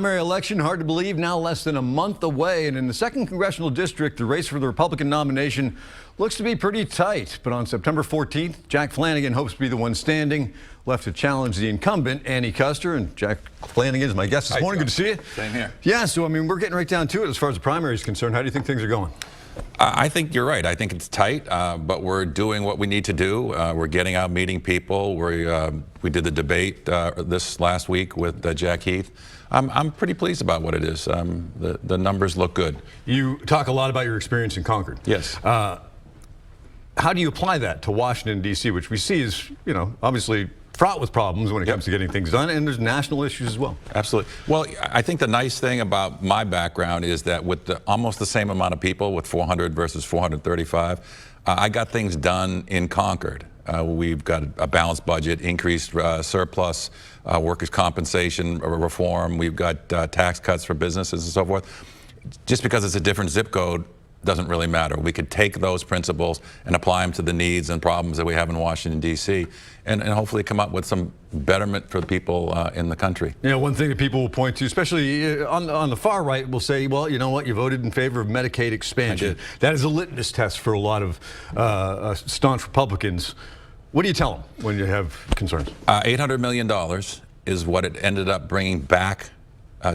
primary election, hard to believe, now less than a month away. And in the 2nd Congressional District, the race for the Republican nomination looks to be pretty tight. But on September 14th, Jack Flanagan hopes to be the one standing, left to challenge the incumbent, Annie Kuster. And Jack Flanagan is my guest this morning. Good to see you. Same here. Yeah, so I mean, we're getting right down to it as far as the primary is concerned. How do you think things are going? I think you're right. I think it's tight, but we're doing what we need to do. We're getting out, meeting people. We did the debate this last week with Jack Heath. I'm pretty pleased about what it is. The numbers look good. You talk a lot about your experience in Concord. Yes. How do you apply that to Washington, D.C., which we see is, you know, obviously fraught with problems when it comes to getting things done, and there's national issues as well. Absolutely. Well, I think the nice thing about my background is that with almost the same amount of people, with 400 versus 435, I got things done in Concord. We've got a balanced budget, increased surplus, workers' compensation reform. We've got tax cuts for businesses and so forth. Just because it's a different zip code doesn't really matter. We could take those principles and apply them to the needs and problems that we have in Washington, D.C., and hopefully come up with some betterment for the people in the country. You know, one thing that people will point to, especially on the far right, will say, well, you know what, you voted in favor of Medicaid expansion. That is a litmus test for a lot of staunch Republicans. What do you tell them when you have concerns? $800 million is what it ended up bringing back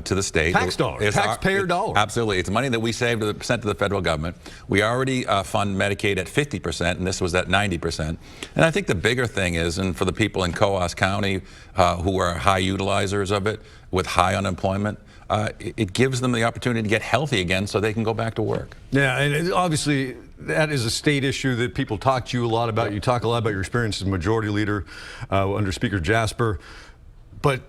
to the state. Tax dollars, taxpayer dollars. Absolutely. It's money that we saved sent to the federal government. We already fund Medicaid at 50%, and this was at 90%. And I think the bigger thing is, and for the people in Coos County who are high utilizers of it with high unemployment, it gives them the opportunity to get healthy again so they can go back to work. Yeah, and obviously that is a state issue that people talk to you a lot about. You talk a lot about your experience as majority leader under Speaker Jasper. But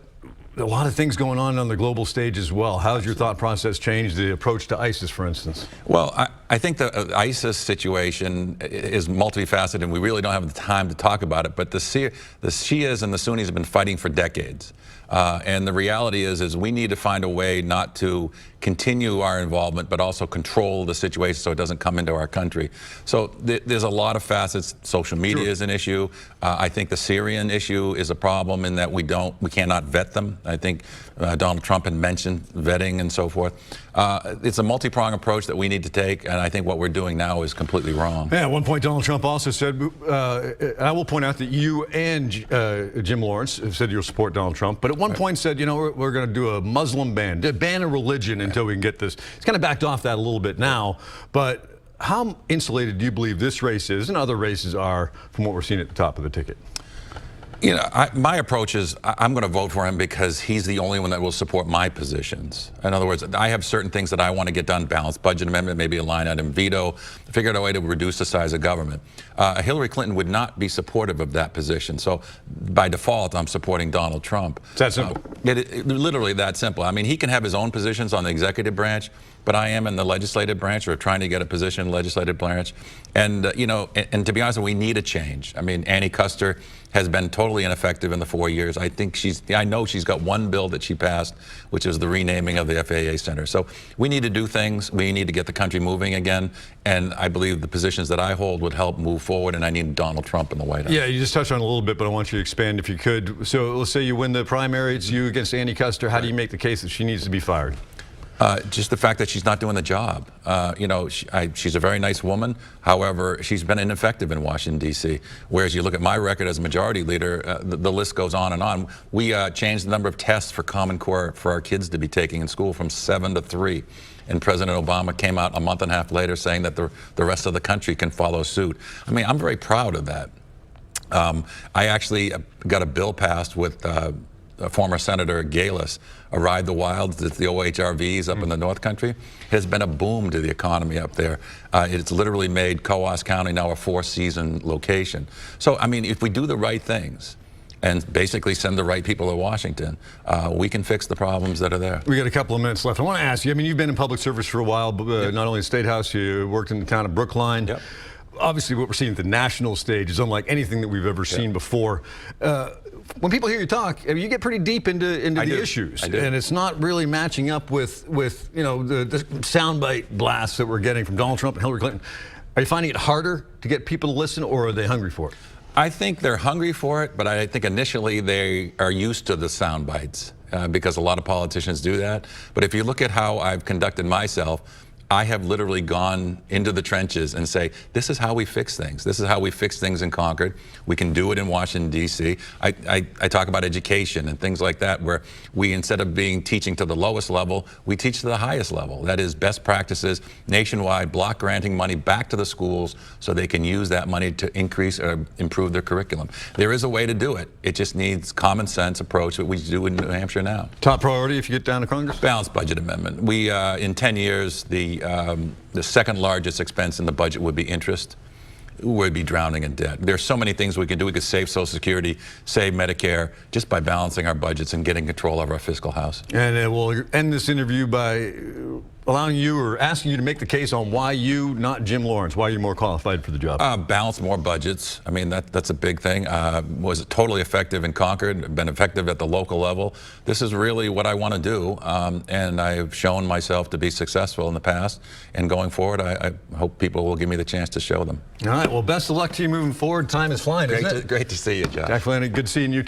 a lot of things going on the global stage as well. How's your thought process changed, the approach to ISIS, for instance? Well, I think the ISIS situation is multifaceted, and we really don't have the time to talk about it. But the Shias and the Sunnis have been fighting for decades. And the reality is we need to find a way not to continue our involvement, but also control the situation so it doesn't come into our country. So there's a lot of facets. Social media is an issue. I think the Syrian issue is a problem in that we cannot vet them. I think Donald Trump had mentioned vetting and so forth. It's a multi-pronged approach that we need to take, and I think what we're doing now is completely wrong. Yeah, at one point Donald Trump also said, I will point out that you and Jim Lawrence have said you'll support Donald Trump, but at one point said, you know, we're going to do a Muslim ban, ban a religion until we can get this. It's kind of backed off that a little bit now, but how insulated do you believe this race is and other races are from what we're seeing at the top of the ticket? You know, my approach is I'm going to vote for him because he's the only one that will support my positions. In other words, I have certain things that I want to get done, balanced budget amendment, maybe a line item veto, figure out a way to reduce the size of government. Hillary Clinton would not be supportive of that position. So by default, I'm supporting Donald Trump. It's that simple. Literally that simple. I mean, he can have his own positions on the executive branch, but I am in the legislative branch, or trying to get a position in the legislative branch. And, you know, and to be honest, we need a change. I mean, Annie Kuster has been totally ineffective in the 4 years. I know she's got one bill that she passed, which is the renaming of the FAA Center. So we need to do things. We need to get the country moving again. And I believe the positions that I hold would help move forward, and I need Donald Trump in the White House. Yeah, you just touched on it a little bit, but I want you to expand if you could. So let's say you win the primary, it's you against Annie Kuster. How do you make the case that she needs to be fired? Just the fact that she's not doing the job. You know, she's a very nice woman. However, she's been ineffective in Washington, D.C. Whereas you look at my record as a majority leader, the list goes on and on. We changed the number of tests for Common Core for our kids to be taking in school from 7 to 3. And President Obama came out a month and a half later saying that the rest of the country can follow suit. I mean, I'm very proud of that. I actually got a bill passed with former Senator Galis, Ride the Wilds, it's the OHRVs up in the North Country. It has been a boom to the economy up there. It's literally made Coos County now a 4-season location. So, I mean, if we do the right things and basically send the right people to Washington, we can fix the problems that are there. We got a couple of minutes left. I want to ask you, I mean, you've been in public service for a while, but not only the State House, you worked in the town of Brookline. Yep. Obviously, what we're seeing at the national stage is unlike anything that we've ever seen before. When people hear you talk, I mean, you get pretty deep into the issues, and it's not really matching up with you know the soundbite blasts that we're getting from Donald Trump and Hillary Clinton. Are you finding it harder to get people to listen, or are they hungry for it? I think they're hungry for it, but I think initially they are used to the sound bites. because a lot of politicians do that. But if you look at how I've conducted myself, I have literally gone into the trenches and say, this is how we fix things. This is how we fix things in Concord. We can do it in Washington, D.C. I talk about education and things like that, where we, instead of teaching to the lowest level, we teach to the highest level. That is best practices, nationwide, block granting money back to the schools so they can use that money to increase or improve their curriculum. There is a way to do it. It just needs common sense approach that we do in New Hampshire now. Top priority if you get down to Congress? Balanced budget amendment. We, in 10 years, the second largest expense in the budget would be interest. We'd be drowning in debt. There's so many things we could do. We could save Social Security, save Medicare, just by balancing our budgets and getting control of our fiscal house. And we'll end this interview by allowing you or asking you to make the case on why you, not Jim Lawrence, why you're more qualified for the job. Balance more budgets. I mean, that's a big thing. Was totally effective in Concord, been effective at the local level. This is really what I want to do, and I've shown myself to be successful in the past. And going forward, I hope people will give me the chance to show them. All right, well, best of luck to you moving forward. Time is flying, isn't it? Great to see you, Josh. Jack Flanagan, good seeing you.